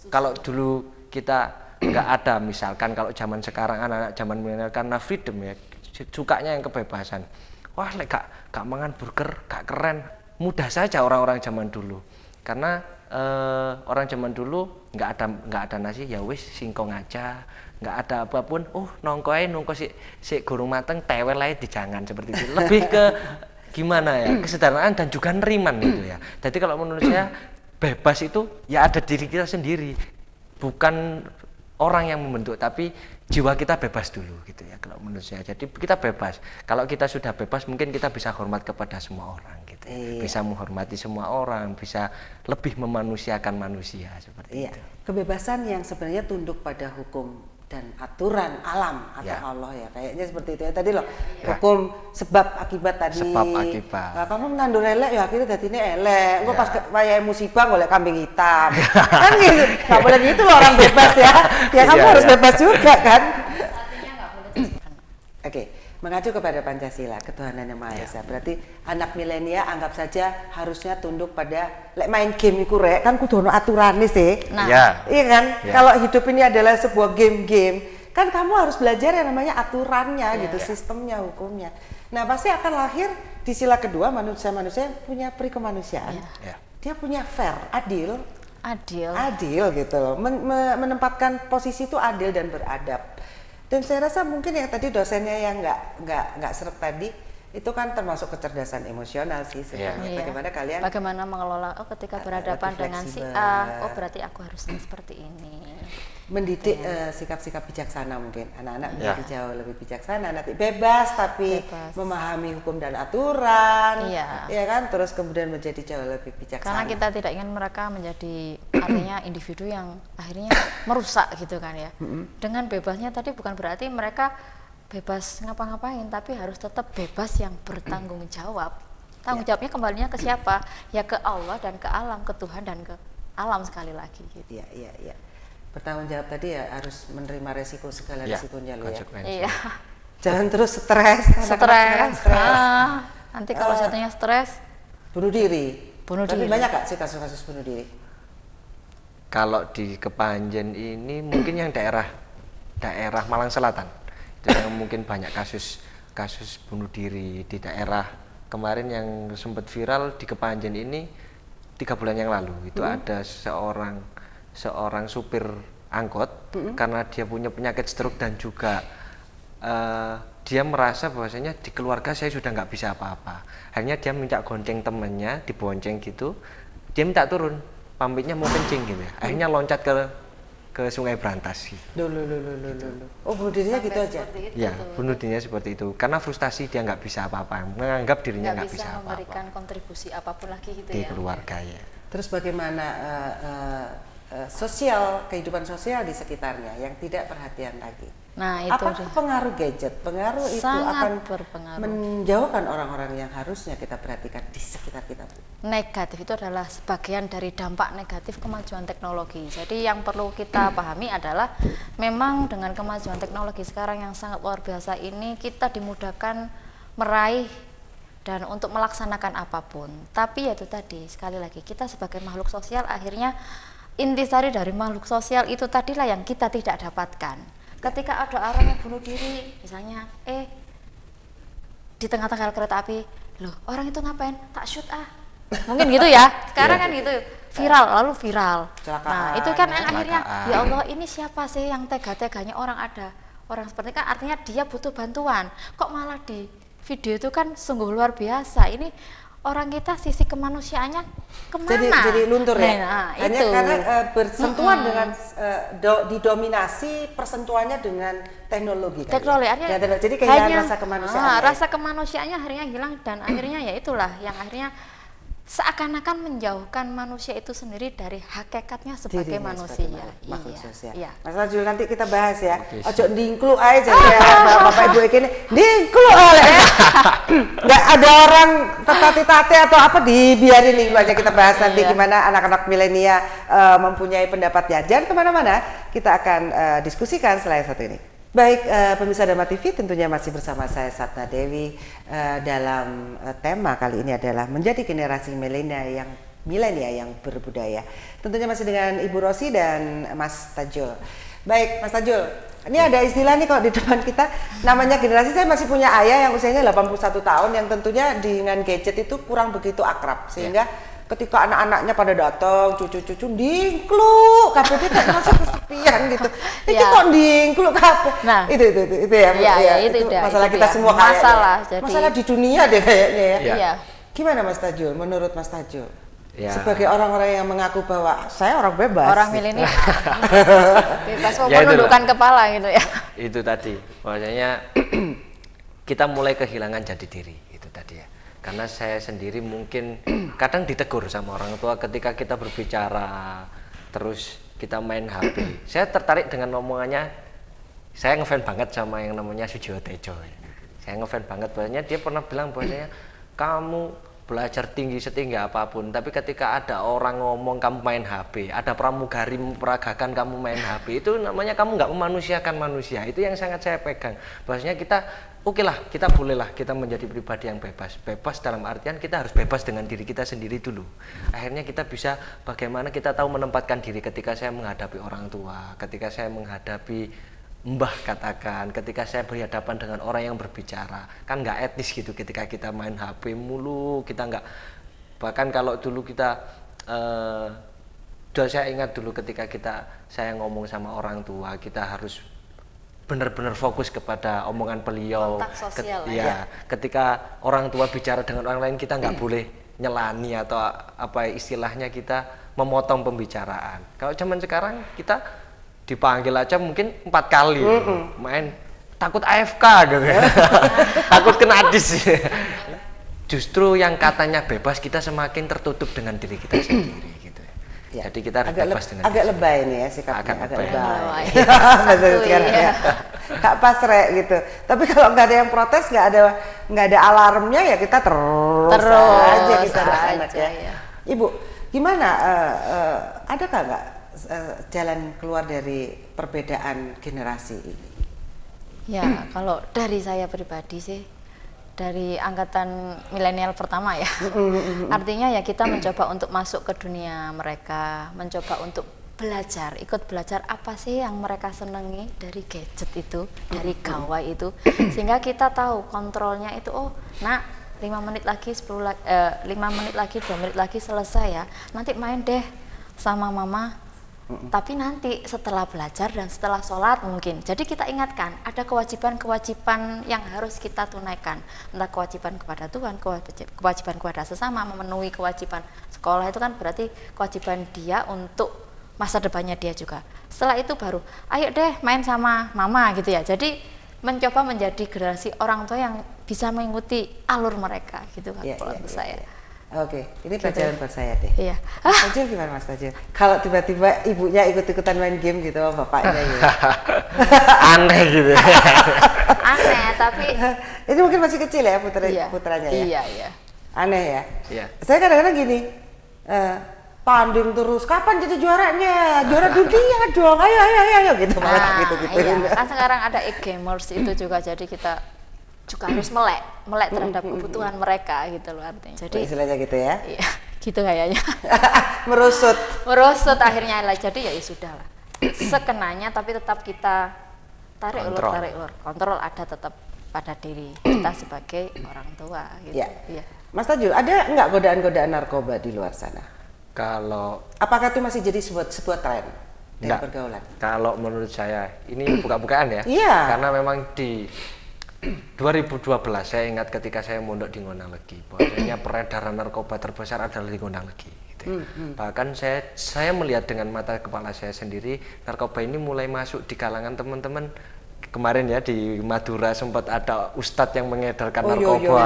kalau dulu kita nggak ada, misalkan kalau zaman sekarang anak-anak zaman milenial karena freedom ya, sukanya yang kebebasan. Wah, gak mangan burger, gak keren. Mudah saja orang-orang zaman dulu. Karena orang zaman dulu nggak ada nasi ya wis singkong aja, nggak ada apapun, nongko si gurung mateng tewel aja dijangan seperti itu. Lebih ke gimana ya, kesederhanaan dan juga neriman gitu ya. Jadi kalau menurut saya bebas itu ya ada diri kita sendiri, bukan orang yang membentuk, tapi jiwa kita bebas dulu gitu ya kalau menurut saya. Jadi kita bebas. Kalau kita sudah bebas mungkin kita bisa hormat kepada semua orang gitu. Iya. Bisa menghormati semua orang, bisa lebih memanusiakan manusia seperti itu. Kebebasan yang sebenarnya tunduk pada hukum dan aturan alam atau Allah ya, kayaknya seperti itu ya tadi loh. Hukum sebab akibat tadi. Sebab akibat. Nah, kamu nandur elek ya akhirnya dadine elek. Engko pas wayahe musibah golek kambing hitam. Kan gitu. Enggak boleh gitu loh orang bebas ya. Ya kamu harus bebas juga kan. Artinya nggak boleh disebutkan. Oke, mengacu kepada Pancasila, ketuhanan yang Maha Esa. Berarti anak milenial anggap saja harusnya tunduk pada main game iku rek, kan kudu ono aturane sih. Nah, iya kan? Kalau hidup ini adalah sebuah game-game, kan kamu harus belajar yang namanya aturannya gitu, sistemnya, hukumnya. Nah, pasti akan lahir di sila kedua manusia-manusia yang punya peri kemanusiaan. Dia punya fair, adil gitu loh. Menempatkan posisi itu adil dan beradab. Dan saya rasa mungkin yang tadi dosennya yang nggak seret tadi itu kan termasuk kecerdasan emosional sih sebenarnya. Bagaimana mengelola ketika berhadapan dengan si A, berarti aku harusnya seperti ini. Mendidik sikap-sikap bijaksana mungkin anak-anak menjadi jauh lebih bijaksana, nanti bebas tapi memahami hukum dan aturan, ya kan, terus kemudian menjadi jauh lebih bijaksana. Karena kita tidak ingin mereka menjadi artinya individu yang akhirnya merusak gitu kan ya. Dengan bebasnya tadi bukan berarti mereka bebas ngapa-ngapain, tapi harus tetap bebas yang bertanggung jawab. Tanggung jawabnya kembalinya ke siapa? Ya ke Allah dan ke alam, ke Tuhan dan ke alam sekali lagi gitu. Iya. Bertanggung jawab tadi ya harus menerima resiko segala resikonya lo ya. Iya. Jangan terus stres. Nanti kalau satunya stres bunuh diri. Tapi diri. banyak gak sih kasus-kasus bunuh diri? Kalau di Kepanjen ini mungkin yang daerah Malang Selatan itu yang mungkin banyak kasus bunuh diri. Di daerah kemarin yang sempat viral di Kepanjen ini 3 bulan yang lalu itu ada seorang supir angkot karena dia punya penyakit stroke dan juga dia merasa bahwasanya di keluarga saya sudah nggak bisa apa-apa. Akhirnya dia minta gonceng temannya, dibonceng gitu. Dia minta turun, pamitnya mau kencing gitu. Akhirnya loncat ke Sungai Brantas. Gitu. Oh, bunuh dirinya gitu aja? Ya, bunuh dirinya seperti itu. Karena frustasi dia nggak bisa apa-apa, menganggap dirinya nggak bisa apa-apa. Memberikan kontribusi apapun lagi gitu di keluarga ya. Terus bagaimana kehidupan sosial di sekitarnya yang tidak perhatian lagi? Nah, itu apakah pengaruh gadget, itu akan berpengaruh, menjauhkan orang-orang yang harusnya kita perhatikan di sekitar kita? Negatif itu adalah sebagian dari dampak negatif kemajuan teknologi. Jadi yang perlu kita pahami adalah memang dengan kemajuan teknologi sekarang yang sangat luar biasa ini, kita dimudahkan meraih dan untuk melaksanakan apapun. Tapi ya itu tadi, sekali lagi kita sebagai makhluk sosial akhirnya intisari dari makhluk sosial itu tadilah yang kita tidak dapatkan. Ketika ada orang yang bunuh diri, misalnya, di tengah-tengah kereta api, loh orang itu ngapain? Tak shoot mungkin gitu ya. Sekarang kan gitu, lalu viral. Nah itu kan yang akhirnya, ya Allah ini siapa sih yang tega-teganya orang seperti kan artinya dia butuh bantuan. Kok malah di video itu kan sungguh luar biasa. Ini orang kita sisi kemanusiaannya kemana? Jadi luntur ya. Nah, hanya itu. karena bersentuhan dengan didominasi persentuhannya dengan teknologi. Jadi kehilangan rasa kemanusiaan. Rasa kemanusiaannya akhirnya hilang dan akhirnya ya itulah yang akhirnya seakan-akan menjauhkan manusia itu sendiri dari hakikatnya sebagai Dirinya manusia. sebagai makhluk Iya, sosial. iya. Mas Rajul, nanti kita bahas ya. Oke, Ojo ndingkluk aja Bapak Ibu ini. Ndingkluk nggak ada orang tetati-tate atau apa, dibiarin nih aja, kita bahas nanti gimana anak-anak milenial mempunyai pendapatnya. Jangan kemana-mana, kita akan diskusikan setelah yang satu ini. Baik, pemirsa Dharma TV, tentunya masih bersama saya Satna Dewi dalam tema kali ini adalah menjadi generasi milenial yang berbudaya. Tentunya masih dengan Ibu Rosi dan Mas Tajul. Baik, Mas Tajul, ini ada istilah nih kalau di depan kita, namanya generasi. Saya masih punya ayah yang usianya 81 tahun yang tentunya dengan gadget itu kurang begitu akrab, sehingga ketika anak-anaknya pada datang, cucu-cucu dingkluk, kabeh kita merasa kesepian gitu. Iki kok dingkluk kabeh. Nah, itu ya. Iya, itu udah, masalah itu kita ya. semua kayaknya. Masalah di dunia deh kayaknya ya. Iya. Gimana Mas Tajul? Menurut Mas Tajul? Ya. Sebagai orang-orang yang mengaku bahwa saya orang bebas. Orang gitu. milenial. Bebas mau Ya, menundukkan kepala gitu ya. Itu tadi, bahwasanya kita mulai kehilangan jati diri, itu tadi ya. Karena saya sendiri mungkin kadang ditegur sama orang tua ketika kita berbicara, terus kita main HP. Saya tertarik dengan omongannya, saya ngefans banget sama yang namanya Sujiwo Tejo. Saya ngefans banget, bahwasanya dia pernah bilang bahwasanya kamu belajar tinggi setinggi apapun, tapi ketika ada orang ngomong kamu main HP, ada pramugari memperagakan kamu main HP, itu namanya kamu nggak memanusiakan manusia. Itu yang sangat saya pegang, bahwasanya kita oke lah, kita bolehlah kita menjadi pribadi yang bebas. Bebas dalam artian kita harus bebas dengan diri kita sendiri dulu. Akhirnya kita bisa bagaimana kita tahu menempatkan diri ketika saya menghadapi orang tua, ketika saya menghadapi mbah katakan, ketika saya berhadapan dengan orang yang berbicara, kan nggak etis gitu ketika kita main HP mulu, kita nggak, bahkan kalau dulu kita saya ingat dulu ketika saya ngomong sama orang tua, kita harus benar-benar fokus kepada omongan beliau. Kontak sosial Ketika orang tua bicara dengan orang lain, kita nggak boleh nyelani atau apa istilahnya, kita memotong pembicaraan. Kalau zaman sekarang kita dipanggil aja mungkin 4 kali main, takut AFK gitu. Takut kena dis. Justru yang katanya bebas, kita semakin tertutup dengan diri kita sendiri gitu. Ya. Jadi kita harus bebas dengan agak lebay nih ya sikapnya, agak lebay. Kak pasrek gitu. Tapi kalau nggak ada yang protes, nggak ada alarmnya, ya kita terus aja kita anak ya. Ibu, gimana? Adakah nggak jalan keluar dari perbedaan generasi ini? Ya, kalau dari saya pribadi sih, dari angkatan milenial pertama ya. Artinya ya kita mencoba untuk masuk ke dunia mereka, mencoba untuk belajar, ikut belajar apa sih yang mereka senangi dari gadget itu, dari gawai itu, sehingga kita tahu kontrolnya itu, oh nak 5 menit lagi, 5 menit lagi, 2 menit lagi selesai ya, nanti main deh sama mama. Tapi nanti setelah belajar dan setelah sholat mungkin. Jadi kita ingatkan, ada kewajiban-kewajiban yang harus kita tunaikan. Entah kewajiban kepada Tuhan, kewajiban kepada sesama, memenuhi kewajiban sekolah itu kan berarti kewajiban dia untuk masa depannya dia juga. Setelah itu baru, ayo deh main sama mama gitu ya. Jadi mencoba menjadi generasi orang tua yang bisa mengikuti alur mereka gitu kan, menurut saya. Oke, ini pelajaran buat saya deh. Iya. Mas Tajul gimana Mas Tajul? Kalau tiba-tiba ibunya ikut-ikutan main game gitu, bapaknya ya. Aneh gitu. Aneh, tapi ini mungkin masih kecil ya putranya ya. Iya. Aneh ya. Iya. Saya kadang-kadang gini, tanding terus, kapan jadi juaranya? Juara dunia dong, ayo gitu malah gitu. Iya. Kan sekarang ada e-gamers itu juga, jadi kita juga harus melek terhadap kebutuhan mereka gitu loh artinya. Jadi istilahnya gitu ya. Iya, gitu kayaknya. merosot akhirnya lah. Jadi ya sudah lah. Sekenanya, tapi tetap kita tarik ulur. Kontrol ada tetap pada diri kita sebagai orang tua gitu. Ya. Mas Tajul, ada nggak godaan-godaan narkoba di luar sana? Apakah itu masih jadi sebuah tren dari pergaulan? Kalau menurut saya ini buka-bukaan ya. Iya. Karena memang di 2012 saya ingat ketika saya mondok di Ngonalegi, bahwasanya peredaran narkoba terbesar adalah di Ngonalegi gitu. Bahkan saya melihat dengan mata kepala saya sendiri, narkoba ini mulai masuk di kalangan teman-teman. Kemarin ya di Madura sempat ada ustadz yang mengedarkan narkoba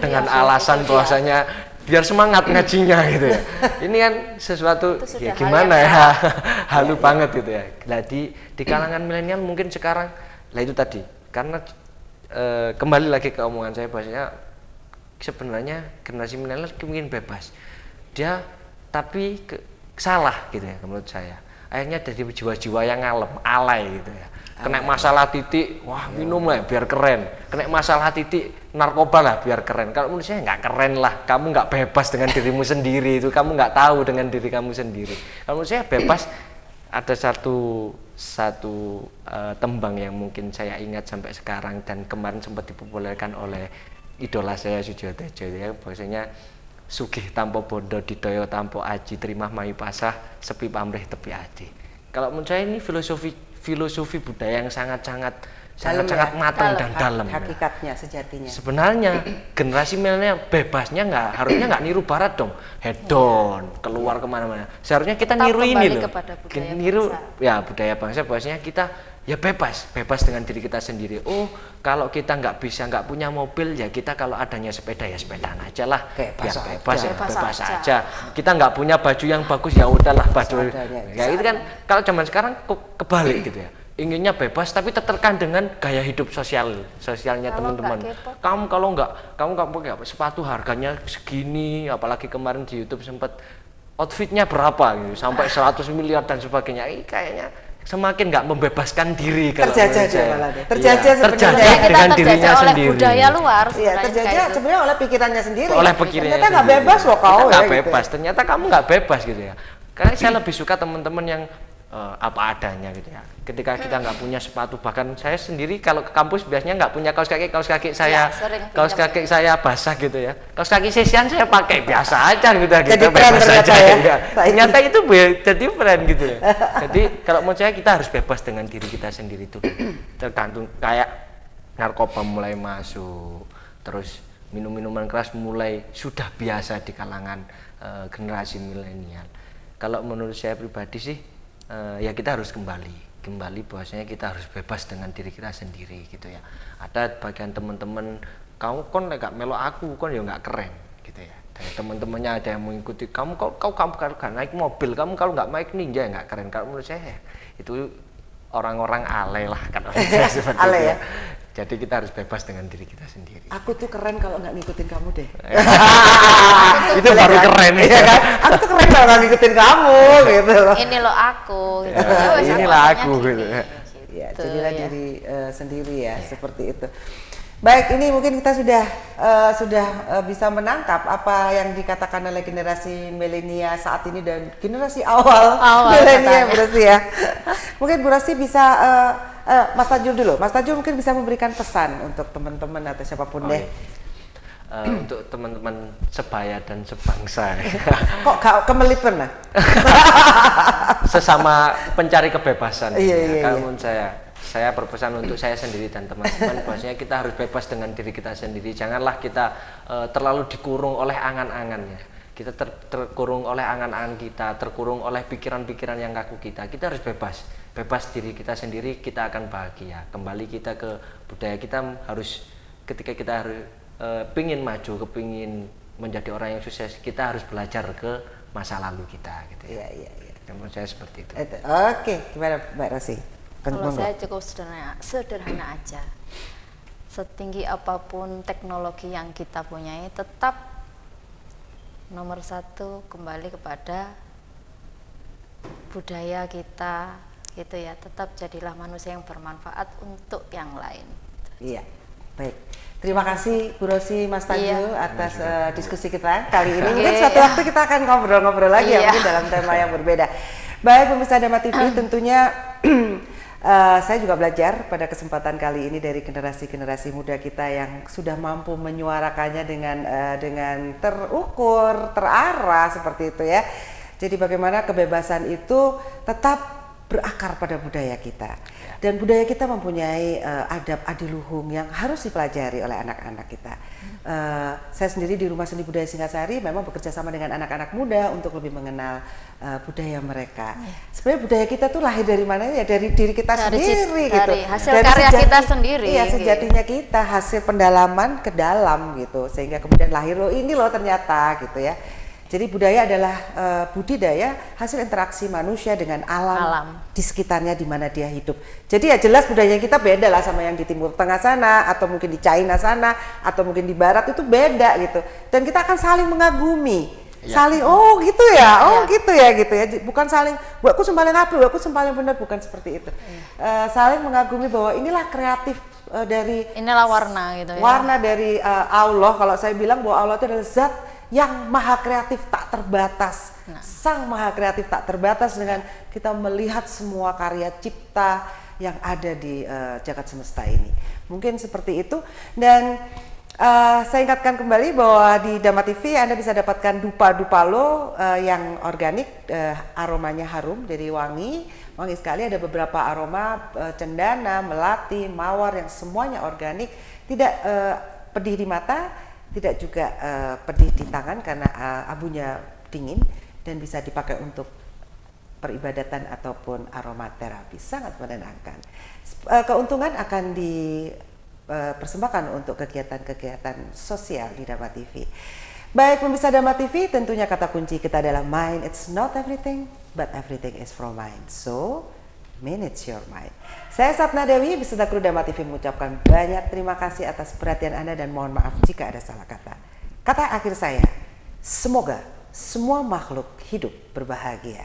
dengan alasan bahwasanya biar semangat ngajinya gitu ya. Ini kan sesuatu ya gimana ya, halu banget gitu ya. Nah di kalangan milenial mungkin sekarang, lah itu tadi karena kembali lagi ke omongan saya bahwasanya sebenarnya generasi milenial mungkin bebas dia, tapi salah gitu ya menurut saya. Akhirnya dari jiwa-jiwa yang alay gitu ya. Kena masalah titik, wah minum lah biar keren. Kena masalah titik, narkoba lah biar keren. Kalau menurut saya nggak keren lah. Kamu nggak bebas dengan dirimu sendiri itu. Kamu nggak tahu dengan diri kamu sendiri. Kalau menurut saya bebas. Ada satu tembang yang mungkin saya ingat sampai sekarang dan kemarin sempat dipopulerkan oleh idola saya Sujiwo Tejo ya. Bahwasanya sugih tanpa bondo didaya tanpa aji, terima mayu pasah sepi pamrih tepi adi. Kalau menurut saya ini filosofi budaya yang sangat matang dan dalam. Hakikatnya, sejatinya. Sebenarnya generasi milenial bebasnya harusnya nggak niru barat dong, hedon, keluar kemana-mana. Seharusnya kita Tetap niru ini loh, niru bangsa. ya budaya bangsa. Bahwasanya kita ya bebas dengan diri kita sendiri. Oh kalau kita nggak punya mobil ya kita kalau adanya sepeda ya sepedaan aja lah, bebas aja. Kita nggak punya baju yang bagus ya udahlah baju. Ya itu kan kalau zaman sekarang kebalik gitu ya. Inginnya bebas tapi tertekan dengan gaya hidup sosialnya teman-teman. Kamu nggak pakai sepatu harganya segini, apalagi kemarin di YouTube sempat outfitnya berapa gitu, sampai 100 miliar dan sebagainya. Ini kayaknya semakin nggak membebaskan diri kalau terjajah dengan dirinya oleh sendiri. Budaya luar. Iya, terjajah sebenarnya oleh pikirannya sendiri. Ternyata nggak bebas loh kau. Nggak bebas. Ternyata kamu nggak bebas gitu ya. Karena saya lebih suka teman-teman yang apa adanya gitu ya. Ketika kita nggak punya sepatu, bahkan saya sendiri kalau ke kampus biasanya nggak punya kaos kaki saya saya basah gitu ya. Kaos kaki sesian saya pakai biasa aja gitu. Jadi bebas aja ya. Ternyata itu jadi brand gitu ya. Jadi kalau menurut saya kita harus bebas dengan diri kita sendiri itu. Tergantung kayak narkoba mulai masuk, terus minum-minuman keras mulai sudah biasa di kalangan generasi milenial. Kalau menurut saya pribadi sih ya kita harus kembali bahwasanya kita harus bebas dengan diri kita sendiri gitu ya. Ada bagian teman-teman kamu kon nggak melok aku kon ya nggak keren gitu ya. Dari teman-temannya ada yang mengikuti kamu kalau naik mobil, kamu kalau nggak naik ninja nggak keren. Kalau menurut saya itu orang-orang alay lah kalau saya seperti alay itu ya. Jadi kita harus bebas dengan diri kita sendiri. Aku tuh keren kalau nggak ngikutin kamu deh. Itu baru keren ya kan? Aku tuh keren kalau nggak ngikutin kamu gitu. Ini loh aku. Gitu. Inilah aku gitu. Ya, jadilah diri sendiri ya seperti itu. Baik, ini mungkin kita sudah bisa menangkap apa yang dikatakan oleh generasi milenial saat ini dan generasi awal milenial berarti ya. Mungkin Bu Rosi bisa Mas Tajul dulu. Mas Tajul mungkin bisa memberikan pesan untuk teman-teman atau siapapun deh. Untuk teman-teman sebaya dan sebangsa. Kok gak kemelipen lah? Sesama pencari kebebasan. Iya. Kalau menurut saya berpesan untuk saya sendiri dan teman-teman bahwasanya kita harus bebas dengan diri kita sendiri. Janganlah kita terlalu dikurung oleh angan-angannya. Kita terkurung oleh angan-angan kita, terkurung oleh pikiran-pikiran yang kaku kita. Kita harus bebas diri kita sendiri, kita akan bahagia. Kembali kita ke budaya kita harus, ketika kita harus pingin maju, kepingin menjadi orang yang sukses, kita harus belajar ke masa lalu kita gitu ya. Iya. Menurut saya seperti itu. Oke, gimana Mbak Rosi? Kalau saya cukup sederhana aja. Setinggi apapun teknologi yang kita punyai, tetap nomor satu kembali kepada budaya kita gitu ya. Tetap jadilah manusia yang bermanfaat untuk yang lain. Iya, baik. Terima kasih Bu Rosi, Mas Tajul atas diskusi kita kali ini. Mungkin suatu waktu kita akan ngobrol-ngobrol lagi ya, mungkin dalam tema yang berbeda. Baik pemirsa Dharma TV, tentunya saya juga belajar pada kesempatan kali ini dari generasi muda kita yang sudah mampu menyuarakannya dengan terukur, terarah seperti itu ya. Jadi bagaimana kebebasan itu tetap berakar pada budaya kita. Dan budaya kita mempunyai adab adiluhung yang harus dipelajari oleh anak-anak kita. Saya sendiri di Rumah Seni Budaya Singasari memang bekerja sama dengan anak-anak muda untuk lebih mengenal budaya mereka. Sebenarnya budaya kita tuh lahir dari mana ya? Dari diri kita sendiri gitu. Dari hasil karya kita sendiri. Iya, sejatinya kita hasil pendalaman ke dalam gitu. Sehingga kemudian lahir loh ini loh ternyata gitu ya. Jadi budaya adalah budidaya hasil interaksi manusia dengan alam di sekitarnya di mana dia hidup. Jadi ya jelas budaya kita beda lah sama yang di Timur Tengah sana, atau mungkin di China sana, atau mungkin di Barat, itu beda gitu. Dan kita akan saling mengagumi, saling oh gitu ya, gitu ya. Bukan saling, buatku sempalin apa, buatku sempalin benar, bukan seperti itu. Saling mengagumi bahwa inilah kreatif dari inilah warna gitu ya. Warna dari Allah. Kalau saya bilang bahwa Allah itu adalah zat yang maha kreatif tak terbatas, sang maha kreatif tak terbatas dengan kita melihat semua karya cipta yang ada di jagat semesta ini. Mungkin seperti itu. Dan saya ingatkan kembali bahwa di Dhamma TV Anda bisa dapatkan dupa lo yang organik, aromanya harum, jadi wangi sekali. Ada beberapa aroma cendana, melati, mawar yang semuanya organik, tidak pedih di mata, tidak juga pedih di tangan karena abunya dingin, dan bisa dipakai untuk peribadatan ataupun aromaterapi, sangat menenangkan. Keuntungan akan dipersembahkan untuk kegiatan-kegiatan sosial di Dhamma TV. Baik pemirsa Dhamma TV, tentunya kata kunci kita adalah mind. It's not everything, but everything is from mind. So, manage your mind. Saya Sapna Dewi beserta kru Dhamma TV mengucapkan banyak terima kasih atas perhatian Anda dan mohon maaf jika ada salah kata. Kata akhir saya, semoga semua makhluk hidup berbahagia.